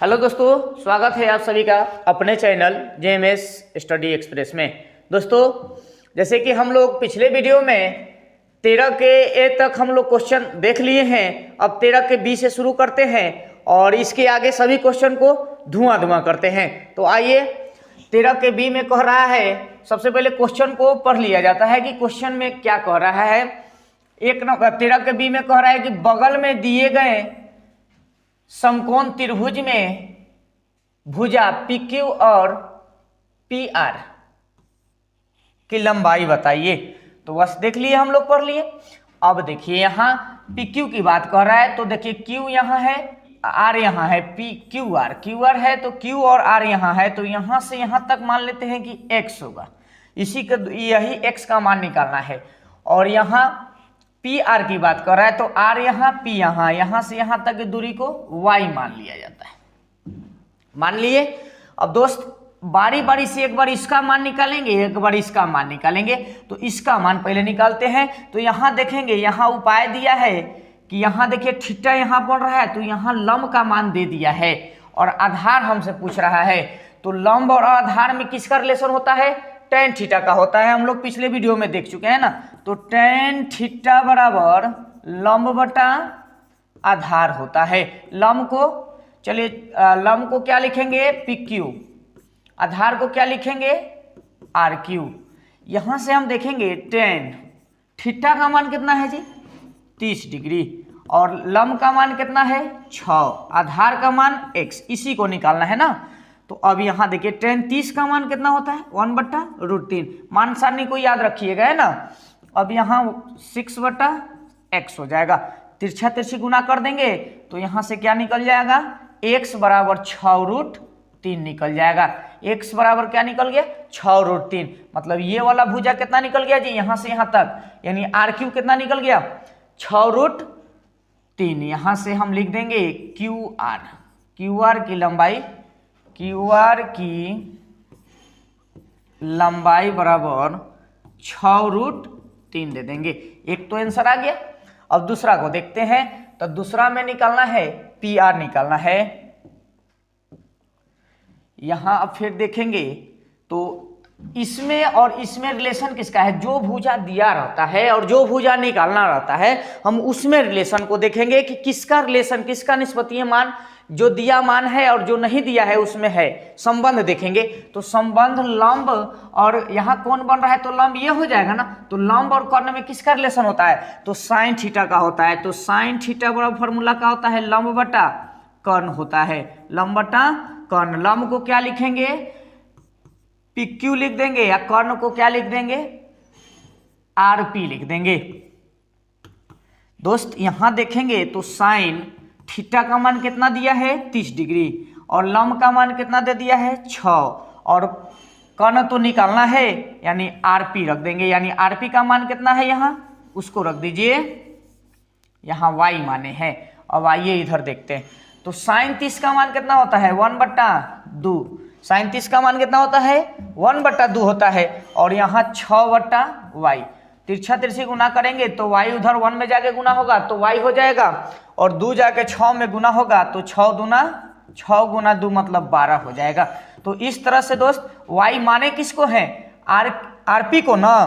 Hello दोस्तों, स्वागत है आप सभी का अपने चैनल जेएमएस स्टडी एक्सप्रेस में। दोस्तों, जैसे कि हम लोग पिछले वीडियो में 13 के ए तक हम लोग क्वेश्चन देख लिए हैं। अब 13 के बी से शुरू करते हैं और इसके आगे सभी क्वेश्चन को धुआं करते हैं। तो आइए, 13 के बी में कह रहा है, सबसे पहले क्वेश्चन को पढ़ लिया जाता है कि क्वेश्चन में क्या कह रहा है। 13 के बी में कह रहा है कि बगल में दिए गए समकोण त्रिभुज में भुजा PQ और PR की लंबाई बताइए। तो बस देख लिए, हम लोग पढ़ लिए। अब देखिए, यहाँ PQ की बात कर रहा है, तो देखिए Q यहाँ है, R यहाँ है, QR है, तो Q और R यहाँ है, तो यहाँ से यहाँ तक मान लेते हैं कि X होगा। इसी का यही X का मान निकालना है। और यहाँ PR की बात कर रहा है, तो R यहाँ, P यहाँ, यहाँ से यहाँ तक की दूरी को Y मान लिया जाता है। मान लिए। अब दोस्त, बारी बारी से एक बार इसका मान निकालेंगे, एक बार इसका मान निकालेंगे। तो इसका मान पहले निकालते हैं। तो यहाँ देखेंगे, यहाँ उपाय दिया है कि यहाँ देखिए थीटा यहाँ बन रहा है, तो यहाँ लंब का मान दे दिया है और आधार हमसे पूछ रहा है। तो लंब और आधार में किसका रिलेशन होता है? टेन थीटा का होता है। हम लोग पिछले वीडियो में देख चुके हैं ना। तो टेन थीटा बराबर लंब बटा आधार होता है। लंब को, चलिए लंब को क्या लिखेंगे? PQ। आधार को क्या लिखेंगे? RQ। यहां से हम देखेंगे टेन थीटा का मान कितना है जी? 30 डिग्री। और लंब का मान कितना है? 6। आधार का मान x। इसी को निकालना है ना। तो अब यहाँ देखिए, टेन 30 का मान कितना होता है? 1/√3। मान सारणी को याद रखिएगा, है ना। अब यहाँ 6/x हो जाएगा। तिरछा तिरछी गुना कर देंगे तो यहाँ से क्या निकल जाएगा? x बराबर 6√3 निकल जाएगा। x बराबर क्या निकल गया? 6√3। मतलब ये वाला भुजा कितना निकल गया जी? यहाँ से यहाँ तक, यानी RQ कितना निकल गया? 6√3। यहाँ से हम लिख देंगे QR की लंबाई, QR की लंबाई बराबर 6√3 दे देंगे। एक तो आंसर आ गया। अब दूसरा को देखते हैं। तो दूसरा में निकालना है, PR निकालना है। यहां अब फिर देखेंगे तो इसमें और इसमें रिलेशन किसका है? जो भुजा दिया रहता है और जो भुजा निकालना रहता है, हम उसमें रिलेशन को देखेंगे कि किसका रिलेशन, किसका निस्पतीय मान जो दिया मान है और जो नहीं दिया है उसमें है। संबंध देखेंगे तो संबंध लंब और यहाँ कौन बन रहा है? तो लंब ये हो जाएगा ना। तो लंब और कर्ण में किसका रिलेशन होता है? तो साइन थीटा का होता है। तो साइन थीटा बराबर फॉर्मूला का होता है लंब बटा कर्ण होता है। लंब बटा कर्ण। लंब को क्या लिखेंगे? PQ लिख देंगे, या कर्ण को क्या लिख देंगे? RP लिख देंगे। दोस्त, यहां देखेंगे तो साइन थीटा का मान कितना दिया है? 30 डिग्री। और लंब का मान कितना दे दिया है? 6। और कर्ण तो निकालना है, यानी RP रख देंगे। यानी RP का मान कितना है? यहाँ उसको रख दीजिए, यहाँ Y माने हैं। अब आइए इधर देखते हैं। तो साइन 30 का मान कितना होता है? 1/2। साइन 30 का मान कितना होता है? 1/2 होता है। और यहाँ 6/y। तिरछा तिरछी गुना करेंगे तो y उधर 1 में जाके गुना होगा तो y हो जाएगा, और 2 जाके 6 में गुना होगा तो 6 गुना 2 मतलब 12 हो जाएगा। तो इस तरह से दोस्त, y माने किसको है? RP को ना।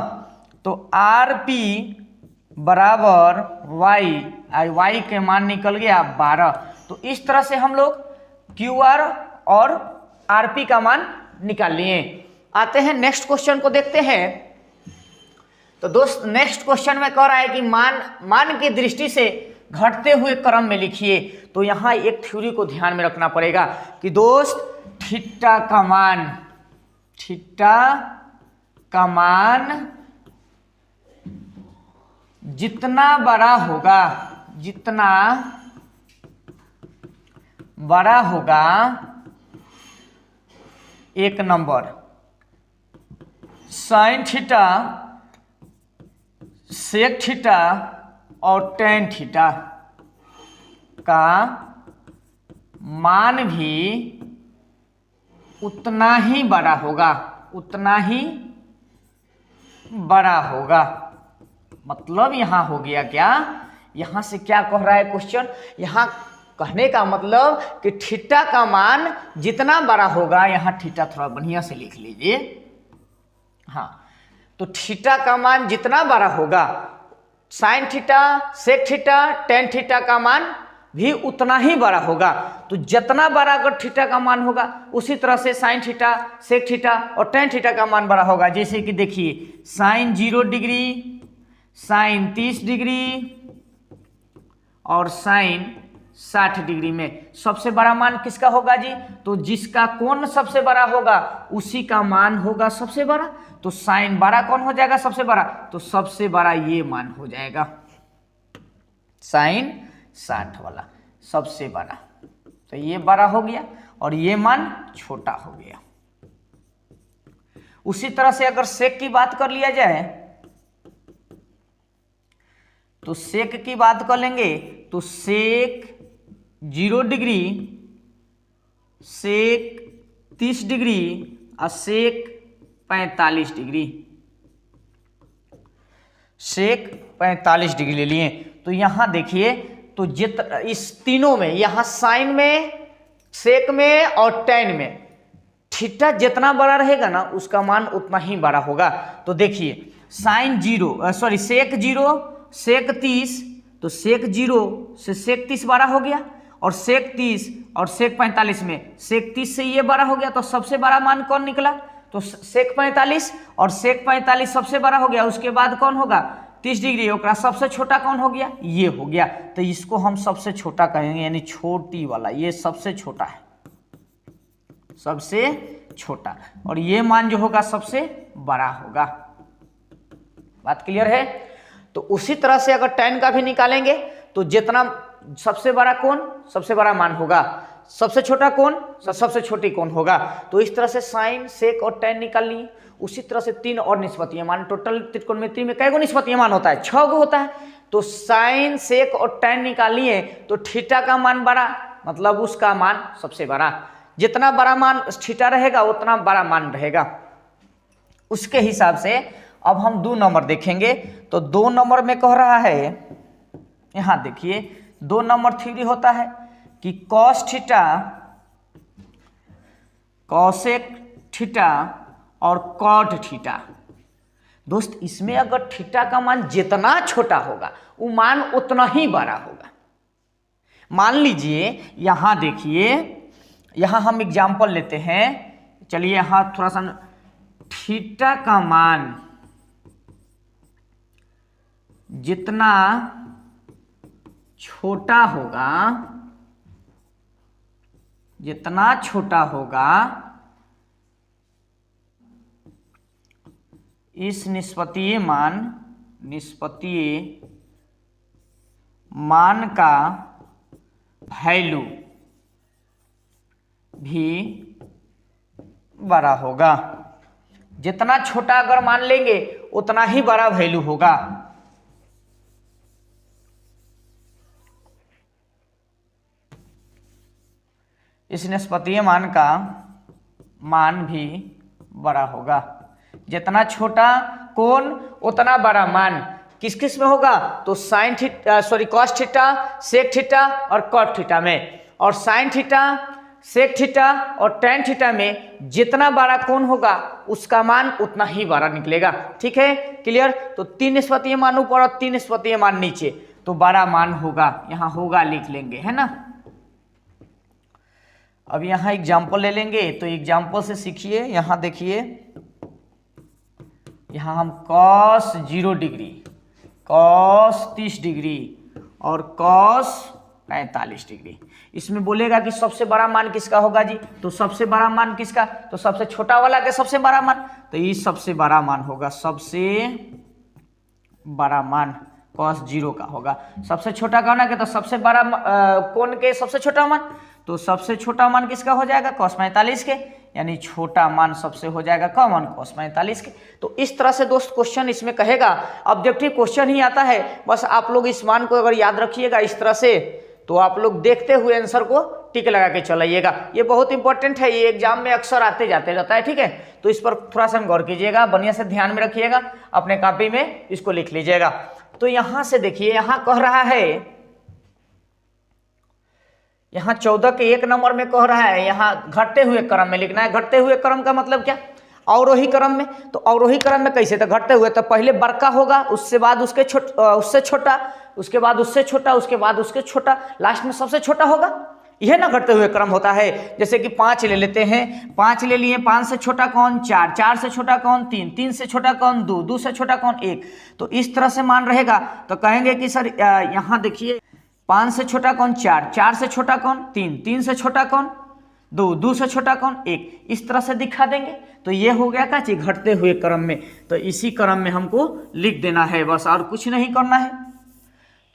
तो RP बराबर y के मान निकल गया 12। तो इस तरह से हम लोग QR और RP का मान निकाल लिए। आते हैं नेक्स्ट क्वेश्चन को देखते हैं। तो दोस्त, नेक्स्ट क्वेश्चन में कह रहा है कि मान की दृष्टि से घटते हुए क्रम में लिखिए। तो यहाँ एक थ्योरी को ध्यान में रखना पड़ेगा कि दोस्त, थीटा का मान जितना बड़ा होगा, एक number sine theta, sec theta और टेन थीटा का मान भी उतना ही बड़ा होगा। मतलब यहां हो गया क्या? यहां से क्या कह रहा है क्वेश्चन? यहां कहने का मतलब कि थीटा का मान जितना बड़ा होगा, यहाँ थीटा थोड़ा बढ़िया से लिख लीजिए, हाँ, तो थीटा का मान जितना बड़ा होगा, sine theta, sec theta, tan theta का मान भी उतना ही बड़ा होगा। तो जितना बड़ा अगर थीटा का मान होगा, उसी तरह से साइन थीटा, सेक थीटा और टेन थीटा का मान बड़ा होगा। जैसे कि देखिए साइन 0 डिग्री, साइन 30 डिग्री और साइन 60 डिग्री में सबसे बड़ा मान किसका होगा जी? तो जिसका कोण सबसे बड़ा होगा उसी का मान होगा सबसे बड़ा। तो साइन बड़ा कौन हो जाएगा? सबसे बड़ा। तो सबसे बड़ा ये मान हो जाएगा साइन 60 वाला, सबसे बड़ा। तो ये बड़ा हो गया और ये मान छोटा हो गया। उसी तरह से अगर सेक की बात कर लिया जाए, तो सेक की बात कर लेंगे तो सेक 0 डिग्री, सेक 30 डिग्री और सेक 45 डिग्री, सेक 45 डिग्री ले लिए। तो यहां देखिए, तो इस तीनों में, यहां साइन में, सेक में और टेन में थीटा जितना बड़ा रहेगा ना, उसका मान उतना ही बड़ा होगा। तो देखिए साइन 0 सॉरी सेक 0, सेक 30, तो सेक 0 से सेक 30 बड़ा हो गया, और सेक 30 और सेक 45 में सेक 30 से ये बड़ा हो गया। तो सबसे बड़ा मान कौन निकला? तो सेक 45, और सेक 45 सबसे बड़ा हो गया। उसके बाद कौन होगा? 30 डिग्री। ओकरा सबसे छोटा कौन हो गया? ये हो गया। तो इसको हम सबसे छोटा कहेंगे, यानी छोटी वाला, ये सबसे छोटा है, सबसे छोटा, और ये मान जो होगा सबसे बड़ा होगा। बात क्लियर है? तो उसी तरह से अगर tan का भी निकालेंगे, तो जितना सबसे बड़ा कोण सबसे बड़ा मान होगा, सबसे छोटा कोण सबसे छोटी कोण होगा। तो इस तरह से साइन, सेक और tan निकाल लिए। उसी तरह से 3 और निष्पत्तीय मान, टोटल त्रिकोणमिति में कै गो निष्पत्तीय मान होता है? 6 गो होता है। तो साइन, सेक और tan निकाल लिए, तो थीटा का मान बड़ा, मतलब उसका मान सबसे बड़ा। जितना बड़ा मान थीटा रहेगा उतना बड़ा मान रहेगा। उसके हिसाब से अब हम 2 नंबर देखेंगे। तो 2 नंबर में कह रहा है, यहां देखिए 2 नंबर थ्योरी होता है कि कॉस थीटा, कॉसेक थीटा और कॉट थीटा। दोस्त इसमें अगर थीटा का मान जितना छोटा होगा, वो मान उतना ही बड़ा होगा। मान लीजिए यहां देखिए, यहां हम एग्जाम्पल लेते हैं। चलिए यहां थोड़ा सा, थीटा का मान जितना छोटा होगा, जितना छोटा होगा, इस निष्पत्तीय मान का वैल्यू भी बड़ा होगा। जितना छोटा अगर मान लेंगे उतना ही बड़ा वैल्यू होगा। इस निष्पत्तीय मान का मान भी बड़ा होगा। जितना छोटा कोण उतना बड़ा मान किस किस में होगा? तो sine theta, sorry cos theta, sec theta और कॉट थीटा में। और साइन थीटा, सेक थीटा और टेन थीटा में जितना बड़ा कोण होगा उसका मान उतना ही बड़ा निकलेगा। ठीक है, क्लियर? तो 3 निष्पत्तीय मान ऊपर और 3 निष्पत्तीय मान नीचे, तो बड़ा मान होगा, यहाँ होगा लिख लेंगे, है ना। अब यहाँ एग्जाम्पल ले लेंगे, तो एग्जाम्पल से सीखिए। यहाँ देखिए, यहाँ हम कॉस 0 डिग्री, कॉस 30 डिग्री और कॉस 45 डिग्री, इसमें बोलेगा कि सबसे बड़ा मान किसका होगा जी? तो सबसे बड़ा मान किसका? तो सबसे छोटा वाला के सबसे बड़ा मान, तो ये सबसे बड़ा मान होगा, सबसे बड़ा मान कॉस 0 का होगा। सबसे छोटा का होना के, तो सबसे बड़ा कोण के सबसे छोटा मान, तो सबसे छोटा मान किसका हो जाएगा? कॉस 45 के, यानी छोटा मान सबसे हो जाएगा कॉमन कॉस 45 के। तो इस तरह से दोस्त क्वेश्चन इसमें कहेगा, ऑब्जेक्टिव क्वेश्चन ही आता है। बस आप लोग इस मान को अगर याद रखिएगा इस तरह से, तो आप लोग देखते हुए आंसर को टिक लगा के चलाइएगा। ये बहुत इंपॉर्टेंट है, ये एग्जाम में अक्सर आते जाते रहता है। ठीक है, तो इस पर थोड़ा सा गौर कीजिएगा, बढ़िया से ध्यान में रखिएगा, अपने कॉपी में इसको लिख लीजिएगा। तो यहां से देखिए, यहां कह रहा है यहाँ 14 के 1 नंबर में कह रहा है यहाँ घटते हुए क्रम में लिखना है। घटते हुए क्रम का मतलब क्या? अवरोही क्रम में। तो अवरोही क्रम में कैसे? तो घटते हुए तो पहले बड़का होगा, उससे बाद उससे छोटा, उसके बाद उससे छोटा, उसके बाद उसके छोटा, लास्ट में सबसे छोटा होगा। यह ना घटते हुए क्रम होता है। जैसे कि 5 ले लेते हैं, 5 ले लिए, 5 से छोटा कौन? 4, 4 से छोटा कौन? 3, 3 से छोटा कौन? 2, 2 से छोटा कौन? 1। तो इस तरह से मान रहेगा। तो कहेंगे कि सर यहाँ देखिए 5 से छोटा कौन? 4, 4 से छोटा कौन? 3, 3 से छोटा कौन? 2, 2 से छोटा कौन? 1। इस तरह से दिखा देंगे। तो ये हो गया क्या चीज? घटते हुए क्रम में। तो इसी क्रम में हमको लिख देना है बस, और कुछ नहीं करना है।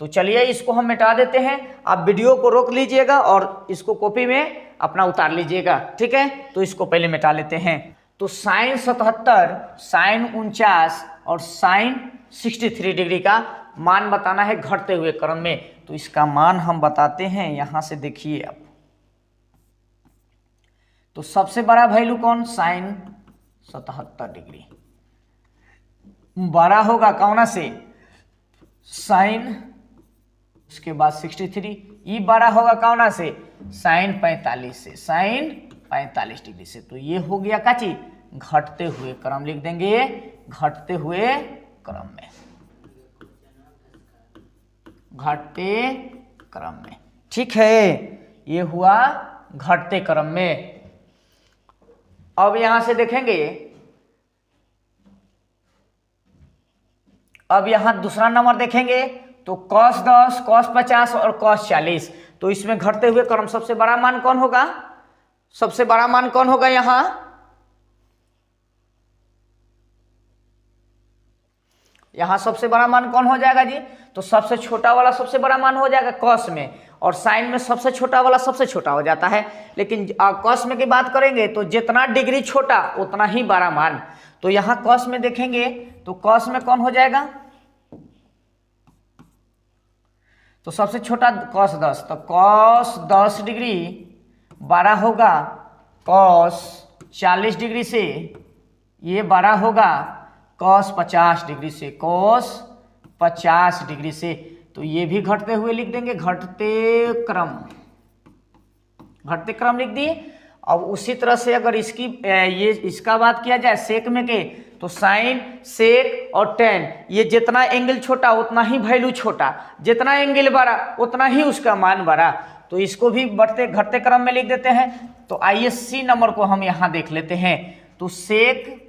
तो चलिए इसको हम मिटा देते हैं। आप वीडियो को रोक लीजिएगा और इसको कॉपी में अपना उतार लीजिएगा, ठीक है। तो इसको पहले मिटा लेते हैं। तो साइन 77, साइन 49 और साइन 63 डिग्री का मान बताना है घटते हुए क्रम में। तो इसका मान हम बताते हैं, यहां से देखिए आप। तो सबसे बड़ा वैल्यू कौन? साइन 77 डिग्री बड़ा होगा कौन से? साइन, उसके बाद 63। ये बड़ा होगा कौन से? साइन 45 से, साइन 45 डिग्री से। तो ये हो गया क्या चीज? घटते हुए क्रम लिख देंगे, घटते हुए क्रम में, घटते क्रम में, ठीक है। ये हुआ घटते क्रम में। अब यहां से देखेंगे, अब यहां दूसरा नंबर देखेंगे तो cos 10, cos 50 और cos 40। तो इसमें घटते हुए क्रम सबसे बड़ा मान कौन होगा? सबसे बड़ा मान कौन होगा यहां? यहां सबसे बड़ा मान कौन हो जाएगा जी? तो सबसे छोटा वाला सबसे बड़ा मान हो जाएगा cos में, और साइन में सबसे छोटा वाला सबसे छोटा हो जाता है। लेकिन cos में की बात करेंगे तो जितना डिग्री छोटा उतना ही बड़ा मान। तो यहां cos में देखेंगे तो cos में कौन हो जाएगा? तो सबसे छोटा cos 10, तो cos 10 डिग्री बड़ा होगा cos 40 डिग्री से, ये बड़ा होगा cos 50 डिग्री से, cos 50 डिग्री से। तो ये भी घटते हुए लिख देंगे, घटते क्रम, घटते क्रम लिख दिए। अब उसी तरह से अगर इसकी इसका बात किया जाए सेक में के, तो साइन, सेक और टेन, ये जितना एंगल छोटा उतना ही वैल्यू छोटा, जितना एंगल बड़ा उतना ही उसका मान बड़ा। तो इसको भी बढ़ते घटते क्रम में लिख देते हैं। तो आइए सी नंबर को हम यहां देख लेते हैं। तो सेक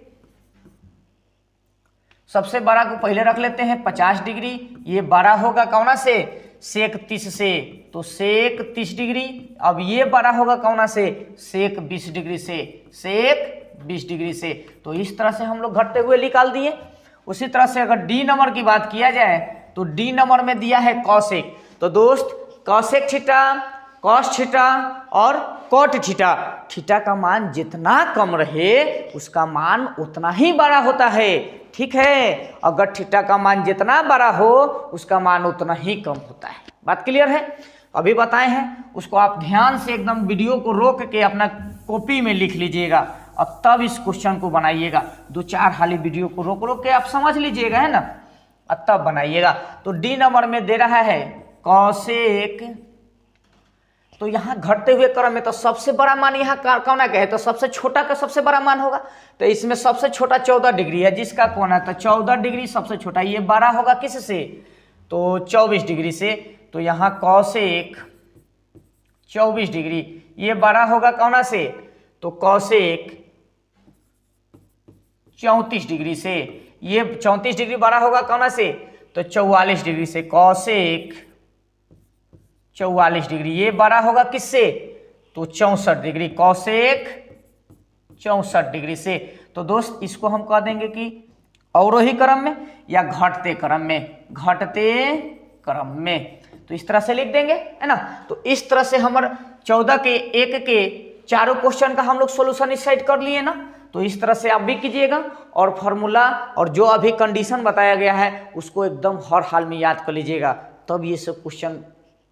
सबसे बड़ा को पहले रख लेते हैं 50 डिग्री, ये बड़ा होगा कौन से? सेक 30 से, तो सेक 30 डिग्री। अब ये बड़ा होगा कौन से? सेक 20 डिग्री से, सेक 20 डिग्री से। तो इस तरह से हम लोग घटते हुए निकाल दिए। उसी तरह से अगर डी नंबर की बात किया जाए तो डी नंबर में दिया है कॉसेक। तो दोस्त कॉसेक थीटा, कॉस थीटा और कॉट थीटा, थीटा का मान जितना कम रहे उसका मान उतना ही बड़ा होता है, ठीक है। अगर थीटा का मान जितना बड़ा हो उसका मान उतना ही कम होता है। बात क्लियर है? अभी बताए हैं, उसको आप ध्यान से एकदम वीडियो को रोक के अपना कॉपी में लिख लीजिएगा और तब इस क्वेश्चन को बनाइएगा। 2-4 हाली वीडियो को रोक रोक के आप समझ लीजिएगा, है ना, और तब बनाइएगा। तो डी नंबर में दे रहा है कॉसेक। तो यहाँ घटते हुए क्रम में तो सबसे बड़ा मान यहाँ कौन है? तो सबसे छोटा का सबसे बड़ा मान होगा। तो इसमें सबसे छोटा 14 डिग्री है, जिसका कोण है तो 14 डिग्री सबसे छोटा, ये बड़ा होगा किससे? तो 24 डिग्री से। तो यहाँ कॉसेक 24 डिग्री, ये बड़ा होगा कौन से? तो कॉसेक 34 डिग्री से, ये 34 डिग्री बड़ा होगा कौन से? तो 44 डिग्री से, कॉसेक 44 डिग्री, ये बड़ा होगा किससे? तो 64 डिग्री, कॉसेक 64 डिग्री से। तो दोस्त इसको हम कह देंगे कि अवरोही क्रम में या घटते क्रम में, घटते क्रम में। तो इस तरह से लिख देंगे, है ना। तो इस तरह से हमारे 14 के 1 के चारों क्वेश्चन का हम लोग सोल्यूशन इस साइड कर लिए ना। तो इस तरह से आप भी कीजिएगा और फॉर्मूला और जो अभी कंडीशन बताया गया है उसको एकदम हर हाल में याद कर लीजिएगा, तब ये सब क्वेश्चन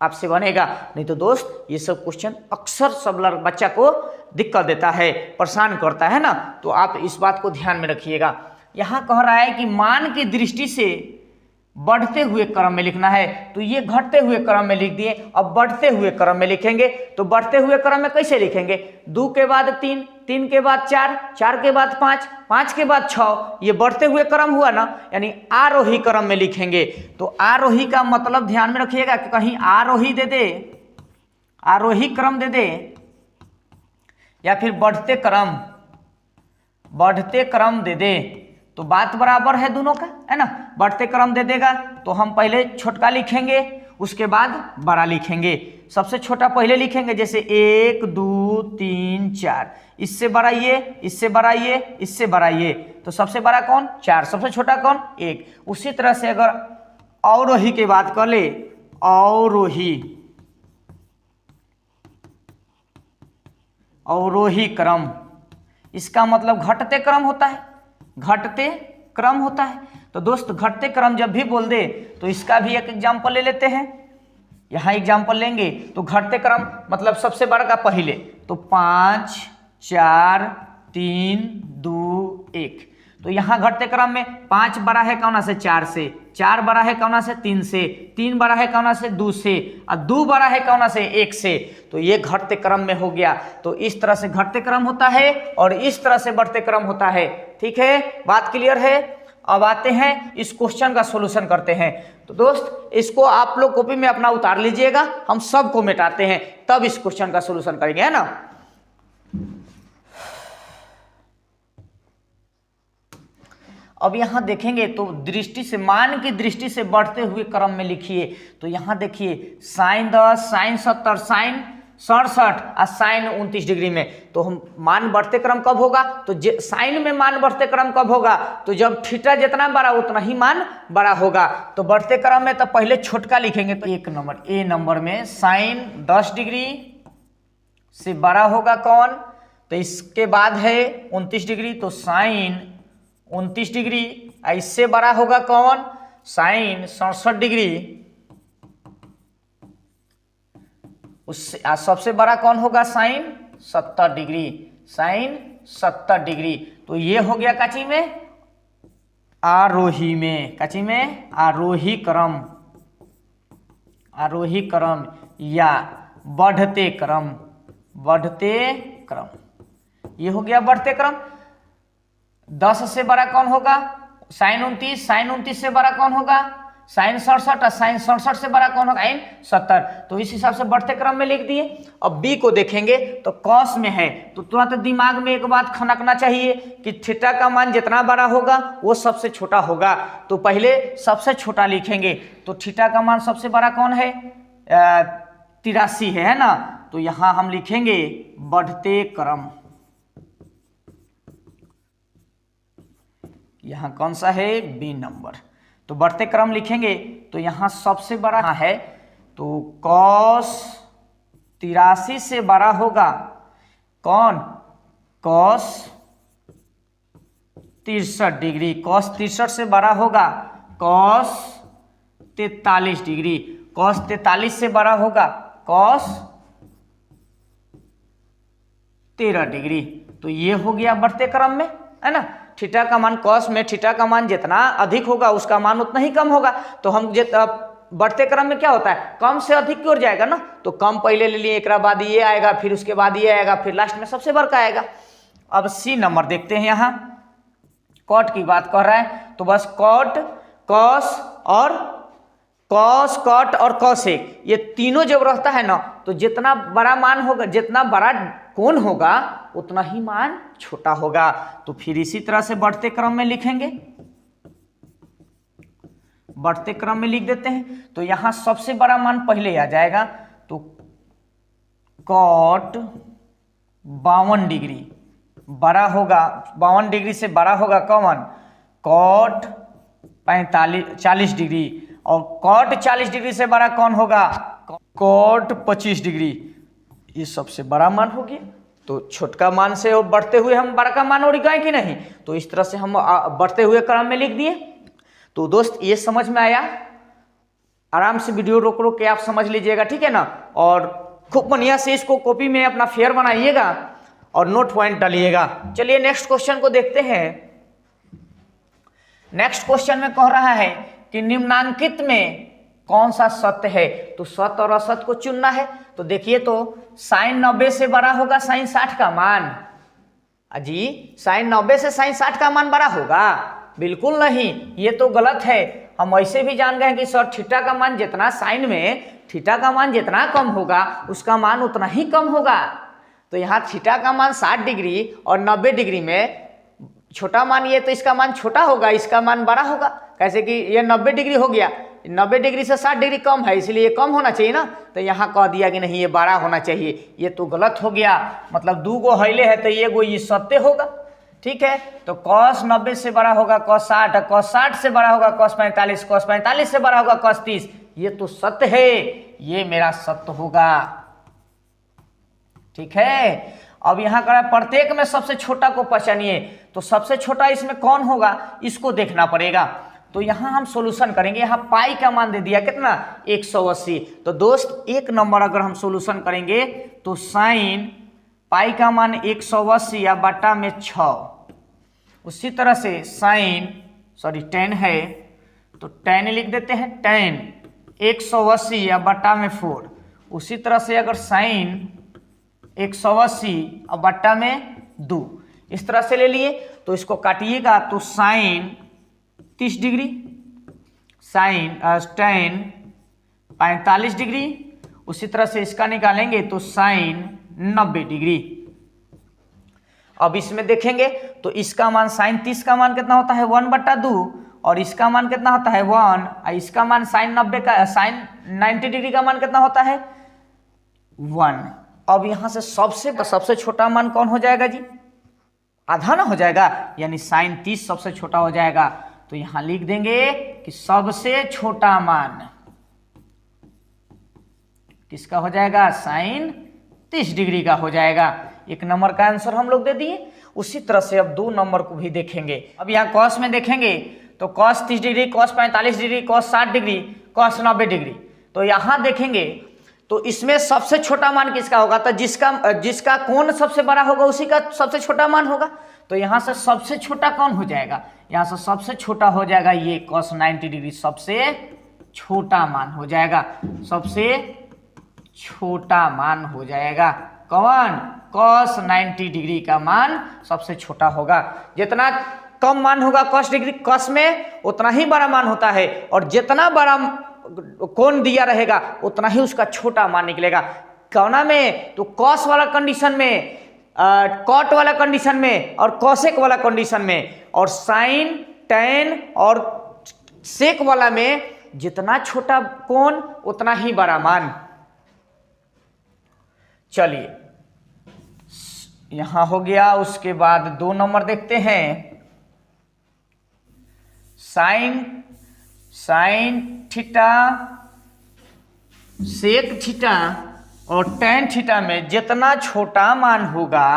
आपसे बनेगा। नहीं तो दोस्त ये सब क्वेश्चन अक्सर सब बच्चा को दिक्कत देता है, परेशान करता है ना। तो आप इस बात को ध्यान में रखिएगा। यहाँ कह रहा है कि मान की दृष्टि से बढ़ते हुए क्रम में लिखना है। तो ये घटते हुए क्रम में लिख दिए। अब बढ़ते हुए क्रम में लिखेंगे तो बढ़ते हुए क्रम में कैसे लिखेंगे, 2 के बाद 3, 3 के बाद 4, 4 के बाद 5, 5 के बाद 6, ये बढ़ते हुए क्रम हुआ ना, यानी आरोही क्रम में लिखेंगे। तो आरोही का मतलब ध्यान में रखिएगा कि कहीं आरोही दे दे, आरोही क्रम दे दे, या फिर बढ़ते क्रम दे दे, तो बात बराबर है दोनों का, है ना। बढ़ते क्रम दे देगा तो हम पहले छोटका लिखेंगे, उसके बाद बड़ा लिखेंगे। सबसे छोटा पहले लिखेंगे, जैसे 1 2 3 4, इससे बड़ा ये, इससे बड़ा ये, इससे बड़ा ये, तो सबसे बड़ा कौन, 4, सबसे छोटा कौन, 1। उसी तरह से अगर अवरोही की बात कर ले, अवरोही क्रम, इसका मतलब घटते क्रम होता है, घटते क्रम होता है। तो दोस्त घटते क्रम जब भी बोल दे तो इसका भी एक एग्जाम्पल ले लेते हैं। यहाँ एग्जाम्पल लेंगे तो घटते क्रम मतलब सबसे बड़ा का पहले, तो 5 4 3 2 1। तो यहाँ घटते क्रम में 5 बड़ा है कौना से, 4 से, 4 बड़ा है कौना से, 3 से, 3 बड़ा है कौना से, 2 से, और 2 बड़ा है कौना से, 1 से। तो ये घटते क्रम में हो गया। तो इस तरह से घटते क्रम होता है और इस तरह से बढ़ते क्रम होता है। ठीक है, बात क्लियर है। अब आते हैं इस क्वेश्चन का सॉल्यूशन करते हैं। तो दोस्त इसको आप लोग कॉपी में अपना उतार लीजिएगा, हम सबको मिटाते हैं तब इस क्वेश्चन का सॉल्यूशन करेंगे, है ना। अब यहाँ देखेंगे तो दृष्टि से, मान की दृष्टि से बढ़ते हुए क्रम में लिखिए। तो यहाँ देखिए sin 10, sin 70, sin 67 और sin 29 डिग्री में। तो हम मान बढ़ते क्रम कब होगा, तो साइन में मान बढ़ते क्रम कब होगा, तो जब थीटा जितना बड़ा उतना ही मान बड़ा होगा। तो बढ़ते क्रम में तो पहले छोटका लिखेंगे, तो एक नंबर ए नंबर में sin 10 डिग्री से बड़ा होगा कौन, तो इसके बाद है 29 डिग्री, तो sin 29 डिग्री। इससे बड़ा होगा कौन, sin 67 डिग्री। उससे सबसे बड़ा कौन होगा, sin 70 डिग्री, sin 70 डिग्री। तो ये हो गया काची में, आरोही में, काची में आरोही क्रम, आरोही क्रम या बढ़ते क्रम, बढ़ते क्रम। ये हो गया बढ़ते क्रम। 10 से बड़ा कौन होगा, sin 29, sin 29 से बड़ा कौन होगा, sin 67, और sin 67 से बड़ा कौन होगा, sin 70। तो इस हिसाब से बढ़ते क्रम में लिख दिए। अब बी को देखेंगे तो कॉस में है, तो तुरंत दिमाग में एक बात खनकना चाहिए कि थीटा का मान जितना बड़ा होगा वो सबसे छोटा होगा। तो पहले सबसे छोटा लिखेंगे, तो थीटा का मान सबसे बड़ा कौन है, 83 है ना। तो यहाँ हम लिखेंगे बढ़ते क्रम, यहाँ कौन सा है, बी नंबर। तो बढ़ते क्रम लिखेंगे तो यहाँ सबसे बड़ा है, तो cos 83 से बड़ा होगा कौन, cos 63 डिग्री, cos 63 से बड़ा होगा cos 43 डिग्री, cos 43 से बड़ा होगा cos 13 डिग्री। तो ये हो गया बढ़ते क्रम में, है ना। थीटा का मान, कॉस में थीटा का मान जितना अधिक होगा उसका मान उतना ही कम होगा। तो हम बढ़ते क्रम में क्या होता है, कम से अधिक की ओर जाएगा ना। तो कम पहले ले लिए, एक बाद ये आएगा, फिर उसके बाद ये आएगा, फिर लास्ट में सबसे बड़ा आएगा। अब सी नंबर देखते हैं। यहाँ कॉट की बात कर रहा है, तो बस कॉट, कॉस और कॉस, कॉट और कॉसेक, ये तीनों जब रहता है ना, तो जितना बड़ा मान होगा, जितना बड़ा कोण होगा उतना ही मान छोटा होगा। तो फिर इसी तरह से बढ़ते क्रम में लिखेंगे, बढ़ते क्रम में लिख देते हैं। तो यहां सबसे बड़ा मान पहले आ जाएगा, तो कॉट 52 डिग्री बड़ा होगा, 52 डिग्री से बड़ा होगा कौन, कॉट 40 डिग्री, और कॉट 40 डिग्री से बड़ा कौन होगा, कॉट 25 डिग्री। ये सबसे बड़ा मान हो गया। तो छोटका मान से बढ़ते हुए हम बड़ा का मान और गए कि नहीं, तो इस तरह से हम बढ़ते हुए क्रम में लिख दिए। तो दोस्त ये समझ में आया, आराम से वीडियो रोक रोक के आप समझ लीजिएगा, ठीक है ना। और खूब बढ़िया से इसको कॉपी में अपना फेयर बनाइएगा और नोट पॉइंट डालिएगा। चलिए नेक्स्ट क्वेश्चन को देखते हैं। नेक्स्ट क्वेश्चन में कह रहा है कि निम्नांकित में कौन सा सत्य है, तो सत्य और असत्य को चुनना है। तो देखिए, तो साइन 90 से बड़ा होगा साइन 60 का मान। अजी साइन 90 से साइन 60 का मान बड़ा होगा? बिल्कुल नहीं, ये तो गलत है। हम ऐसे भी जान गए हैं कि सर थीटा का मान जितना साइन में थीटा का मान जितना कम होगा उसका मान उतना ही कम होगा। तो यहाँ थीटा का मान 60 डिग्री और 90 डिग्री में छोटा मान ये, तो इसका मान छोटा होगा, इसका मान बड़ा होगा। कैसे कि ये 90 डिग्री हो गया, 90 डिग्री से 60 डिग्री कम है, इसलिए ये कम होना चाहिए ना। तो यहाँ कह दिया कि नहीं ये बड़ा होना चाहिए, ये तो गलत हो गया। मतलब 2 गो हईले है तो ये गो ये सत्य होगा। ठीक है, तो cos 90 से बड़ा होगा cos 60, cos 60 से बड़ा होगा cos 45, cos 45 से बड़ा होगा cos 30। ये तो सत्य है, ये मेरा सत्य होगा। ठीक है, अब यहाँ करा प्रत्येक में सबसे छोटा को पहचानिए। तो सबसे छोटा इसमें कौन होगा इसको देखना पड़ेगा। तो यहाँ हम सॉल्यूशन करेंगे। यहाँ पाई का मान दे दिया कितना 180। तो दोस्त एक नंबर अगर हम सॉल्यूशन करेंगे तो साइन पाई का मान 180 या बटा में 6। उसी तरह से साइन tan है तो tan लिख देते हैं, tan 180 या बटा में 4। उसी तरह से अगर साइन 180 और बट्टा में 2 इस तरह से ले लिए तो इसको काटिएगा तो sine 30 degree, sine tan 45 degree. उसी तरह से इसका निकालेंगे तो साइन 90 डिग्री। अब इसमें देखेंगे तो इसका मान साइन 30 का मान कितना होता है 1/2 और इसका मान कितना होता है 1 और इसका मान साइन 90 डिग्री का मान कितना होता है 1। अब यहाँ से सबसे छोटा मान कौन हो जाएगा जी? आधा ना हो जाएगा, यानी साइन 30 सबसे छोटा हो जाएगा। तो यहाँ लिख देंगे कि सबसे छोटा मान किसका हो जाएगा? साइन 30 डिग्री का हो जाएगा। 1 नंबर का आंसर हम लोग दे दिए। उसी तरह से अब 2 नंबर को भी देखेंगे। अब यहाँ कॉस में देखेंगे तो cos 30 degree, cos 45 degree, cos 60 degree, cos 90 degree. तो यहाँ देखेंगे तो इसमें सबसे छोटा मान किसका होगा? तो जिसका कोण सबसे बड़ा होगा उसी का सबसे छोटा मान होगा। तो यहाँ से सबसे छोटा कौन हो जाएगा? यहाँ से सबसे छोटा हो जाएगा ये कॉस 90 डिग्री, सबसे छोटा मान हो जाएगा। सबसे छोटा मान हो जाएगा कौन? कॉस 90 डिग्री का मान सबसे छोटा होगा। जितना कम मान होगा कॉस में उतना ही बड़ा मान होता है, और जितना बड़ा कोण दिया रहेगा उतना ही उसका छोटा मान निकलेगा। कौना में? तो कॉस वाला कंडीशन में, कॉट वाला कंडीशन में और कॉसेक वाला कंडीशन में, और साइन tan और सेक वाला में जितना छोटा कोण उतना ही बड़ा मान। चलिए यहां हो गया। उसके बाद 2 नंबर देखते हैं। साइन थीटा सेक थीटा और tan थीटा में जितना छोटा मान होगा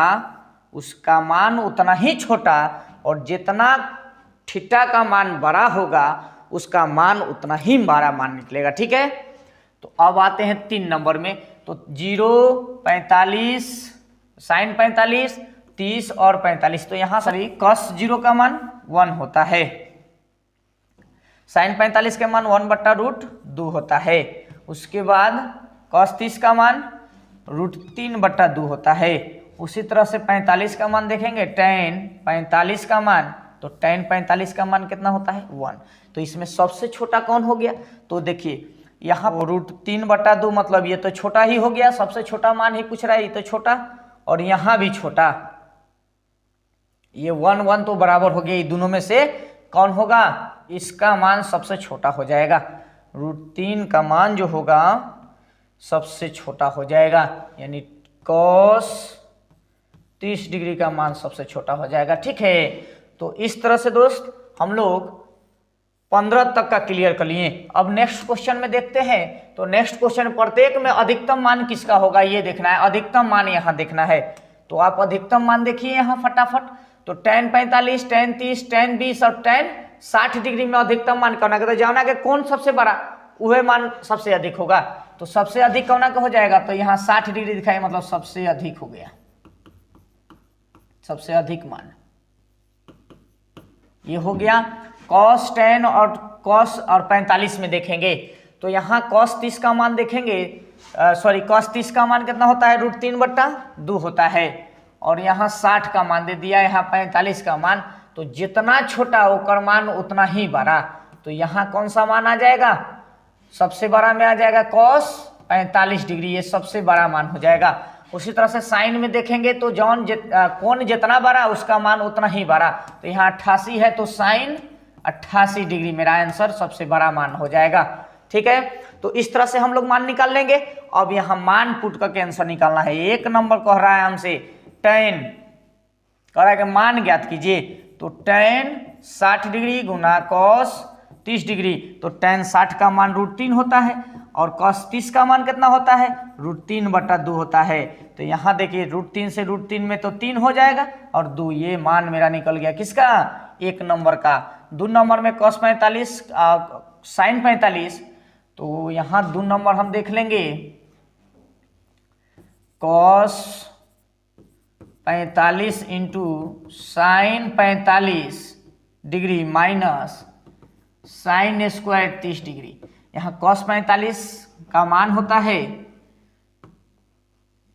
उसका मान उतना ही छोटा, और जितना थीटा का मान बड़ा होगा उसका मान उतना ही बड़ा मान निकलेगा। ठीक है, तो अब आते हैं 3 नंबर में। तो 0, 45, साइन 45, 30 और 45। तो यहाँ सॉरी कॉस 0 का मान 1 होता है, साइन 45 के मान 1/√2 होता है। उसके बाद कॉस 30 का मान √3/2 होता है। उसी तरह से 45 का मान देखेंगे, tan 45 का मान, तो tan 45 का मान कितना होता है 1। तो इसमें सबसे छोटा कौन हो गया? तो देखिए यहाँ √3/2 मतलब ये तो छोटा ही हो गया, सबसे छोटा मान ही पूछ रहा है, ये तो छोटा, और यहाँ भी छोटा। ये 1 तो बराबर हो गया। ये दोनों में से कौन होगा? इसका मान सबसे छोटा हो जाएगा। √3 का मान जो होगा सबसे छोटा हो जाएगा, यानी कॉस 30 डिग्री का मान सबसे छोटा हो जाएगा। ठीक है, तो इस तरह से दोस्त हम लोग 15 तक का क्लियर कर लिए। अब नेक्स्ट क्वेश्चन में देखते हैं। तो नेक्स्ट क्वेश्चन प्रत्येक में अधिकतम मान किसका होगा ये देखना है, अधिकतम मान यहाँ देखना है। तो आप अधिकतम मान देखिए यहाँ फटाफट। तो tan 45, tan 30, tan 20 और tan 60 डिग्री में अधिकतम मान कौन है? जाना कि कौन सबसे बड़ा वह मान सबसे अधिक होगा। तो सबसे अधिक कौन का हो जाएगा? तो यहाँ 60 डिग्री दिखाई, मतलब सबसे अधिक हो गया, सबसे अधिक मान ये हो गया। कॉस 10 और कॉस और 45 में देखेंगे तो यहाँ कॉस 30 का मान देखेंगे, कॉस 30 का मान कितना होता है, √3/2 होता है। और यहाँ 60 का मान दे दिया, यहाँ 45 का मान, तो जितना छोटा ओकर मान उतना ही बड़ा। तो यहाँ कौन सा मान आ जाएगा, सबसे बड़ा में आ जाएगा कॉस 45 डिग्री, ये सबसे बड़ा मान हो जाएगा। उसी तरह से साइन में देखेंगे तो कोण जितना बड़ा उसका मान उतना ही बड़ा। तो यहाँ 88 है तो साइन 88 डिग्री मेरा आंसर सबसे बड़ा मान हो जाएगा। ठीक है, तो इस तरह से हम लोग मान निकाल लेंगे। अब यहाँ मान पुट करके आंसर निकालना है। 1 नंबर कह रहा है हमसे tan, कह रहा है कि मान ज्ञात कीजिए। तो tan 60 डिग्री गुना cos 30 डिग्री, तो tan 60 का मान √3 होता है और cos 30 का मान कितना होता है, √3/2 होता है। तो यहाँ देखिए √3 से √3 में तो 3 हो जाएगा और 2, ये मान मेरा निकल गया किसका, 1 नंबर का। 2 नंबर में cos 45 sin 45, तो यहाँ 2 नंबर हम देख लेंगे cos 45 into sine 45 degree minus sine square 30 degree. यहाँ cos 45 का मान होता है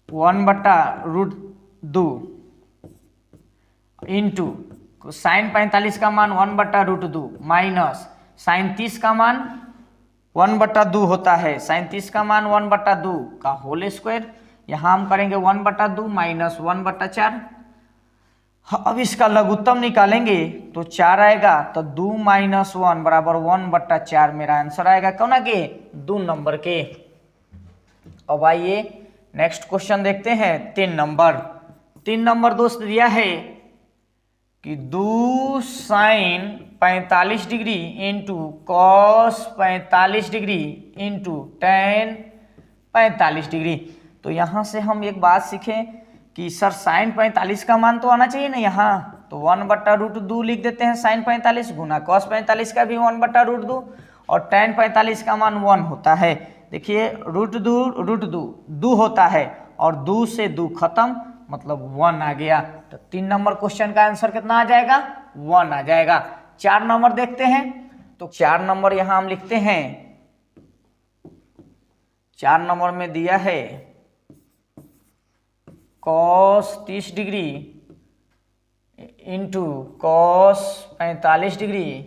1/√2 इंटू साइन 45 का मान 1/√2 माइनस साइन 30 का मान 1/2 होता है, साइन 30 का मान 1/2 का होल स्क्वायर। यहाँ हम करेंगे 1/2 माइनस 1/4। अब इसका लघुत्तम निकालेंगे तो 4 आएगा, तो 2 - 1 बराबर 1/4 मेरा आंसर आएगा कौन के, 2 नंबर के। अब आइए नेक्स्ट क्वेश्चन देखते हैं। 3 नंबर दोस्त दिया है कि 2 sine 45 degree into cos 45 degree into tan 45 degree. तो यहाँ से हम एक बात सीखें कि सर साइन 45 का मान तो आना चाहिए ना, यहाँ तो 1/√2 लिख देते हैं साइन 45 गुना cos 45 का भी 1/√2 और tan 45 का मान 1 होता है। देखिए √2 होता है और 2 से 2 खत्म, मतलब 1 आ गया। तो 3 नंबर क्वेश्चन का आंसर कितना आ जाएगा, 1 आ जाएगा। 4 नंबर देखते हैं। तो 4 नंबर यहाँ हम लिखते हैं, 4 नंबर में दिया है cos 30 degree into cos 45 degree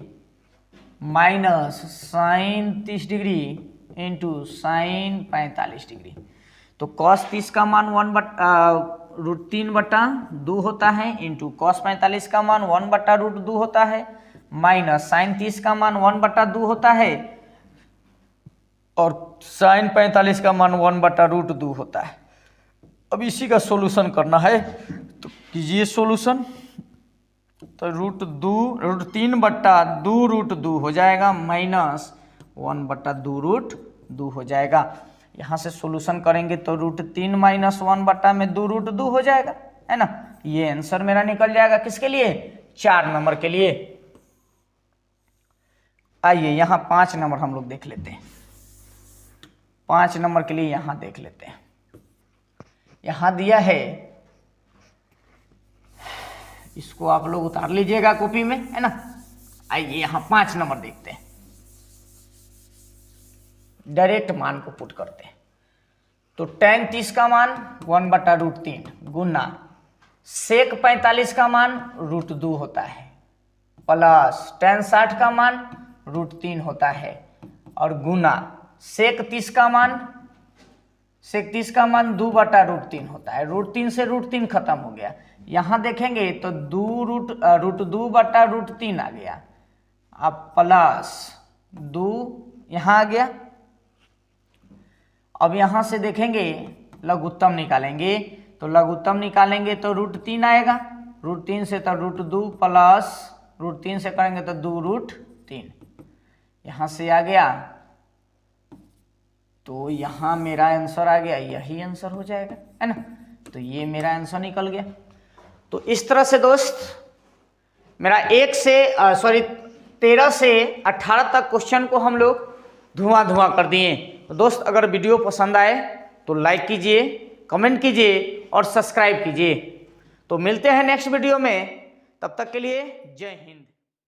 minus sine 30 degree into sine 45 degree. तो cos 30 का मान √3/2 होता है इंटू cos 45 का मान 1/√2 होता है माइनस साइन 30 का मान 1/2 होता है और साइन 45 का मान 1/√2 होता है। अब इसी का सॉल्यूशन करना है, तो कीजिए सॉल्यूशन। तो √3/2 हो जाएगा माइनस 1/2 हो जाएगा। यहाँ से सॉल्यूशन करेंगे तो √3 - 1 में 2√2 हो जाएगा, है ना। ये आंसर मेरा निकल जाएगा किसके लिए, 4 नंबर के लिए। आइए यहाँ 5 नंबर हम लोग देख लेते हैं। 5 नंबर के लिए यहाँ देख लेते हैं। यहाँ दिया है, इसको आप लोग उतार लीजिएगा कॉपी में, है ना। आइए यहाँ 5 नंबर देखते हैं। डायरेक्ट मान को पुट करते हैं। तो tan 30 का मान 1/√3 गुना sec 45 का मान √2 होता है प्लस tan 60 का मान √3 होता है और गुना sec 30 का मान 2/√3 होता है। √3 से √3 खत्म हो गया। यहाँ देखेंगे तो √2/√3 आ गया, अब प्लस 2 यहाँ आ गया। अब यहाँ से देखेंगे लघुत्तम निकालेंगे, तो लघुत्तम निकालेंगे तो √3 आएगा। √3 से तो √2 प्लस √3 से करेंगे तो 2√3 यहाँ से आ गया। तो यहाँ मेरा आंसर आ गया, यही आंसर हो जाएगा, है ना। तो ये मेरा आंसर निकल गया। तो इस तरह से दोस्त मेरा 13 से 18 तक क्वेश्चन को हम लोग धुआं कर दिए। तो दोस्त अगर वीडियो पसंद आए तो लाइक कीजिए, कमेंट कीजिए और सब्सक्राइब कीजिए। तो मिलते हैं नेक्स्ट वीडियो में, तब तक के लिए जय हिंद।